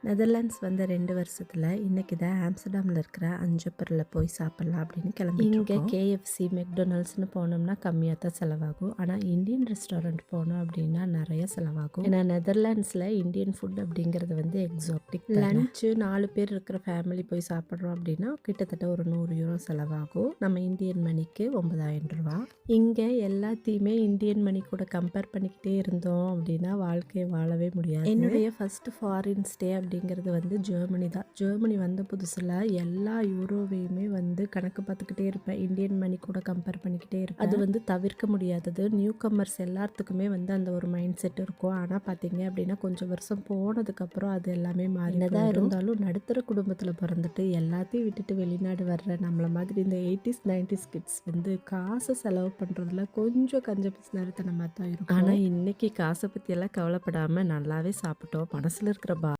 Netherlands வந்த 2 வருஷத்துல இன்னைக்கு தான் ஆம்ஸ்டர்டாமில் இருக்கிற அஞ்சப்பரில் போய் சாப்பிட்லாம் அப்படின்னு கிளம்பிட்டு இங்கே கேஎஃப்சி மெக்டொனால்ட்ஸ்னு போனோம்னா கம்மியாக தான் செலவாகும். ஆனால் இந்தியன் ரெஸ்டாரண்ட் போனோம் அப்படின்னா நிறைய செலவாகும். ஏன்னா நெதர்லாண்ட்ஸில் இந்தியன் ஃபுட் அப்படிங்கிறது வந்து எக்ஸாட்டிக். லஞ்சு 4 பேர் இருக்கிற ஃபேமிலி போய் சாப்பிட்றோம் அப்படின்னா கிட்டத்தட்ட ஒரு 100 யூரோ செலவாகும். நம்ம இந்தியன் மணிக்கு 9,000 ரூபா. இங்கே எல்லாத்தையுமே இந்தியன் மணி கூட கம்பேர் பண்ணிக்கிட்டே இருந்தோம் அப்படின்னா வாழ்க்கையை வாழவே முடியாது. என்னுடைய ஃபர்ஸ்ட் ஃபாரின் ஸ்டே அப்படிங்கிறது வந்து ஜெர்மனி தான். ஜெர்மனி வந்த புதுசில் எல்லா யூரோவையுமே வந்து கணக்கு பார்த்துக்கிட்டே இருப்பேன். இந்தியன் மணி கூட கம்பேர் பண்ணிக்கிட்டே இருப்பேன். அது வந்து தவிர்க்க முடியாதது. நியூ கம்மர்ஸ் எல்லாத்துக்குமே வந்து அந்த ஒரு மைண்ட் செட் இருக்கும். ஆனால் பார்த்தீங்க அப்படின்னா கொஞ்சம் வருஷம் போனதுக்கப்புறம் அது எல்லாமே மாறினதாக இருந்தாலும் நடுத்தர குடும்பத்தில் பிறந்துட்டு எல்லாத்தையும் விட்டுட்டு வெளிநாடு வர்ற நம்மள மாதிரி இந்த 80s 90s கிட்ஸ் வந்து காசை செலவு பண்ணுறதுல கொஞ்சம் கஞ்ச பிசினரித்தனமாக தான் இருக்கும். ஆனால் இன்னைக்கு காசை பற்றியெல்லாம் கவலைப்படாமல் நல்லாவே சாப்பிட்டோம். மனசில் இருக்கிற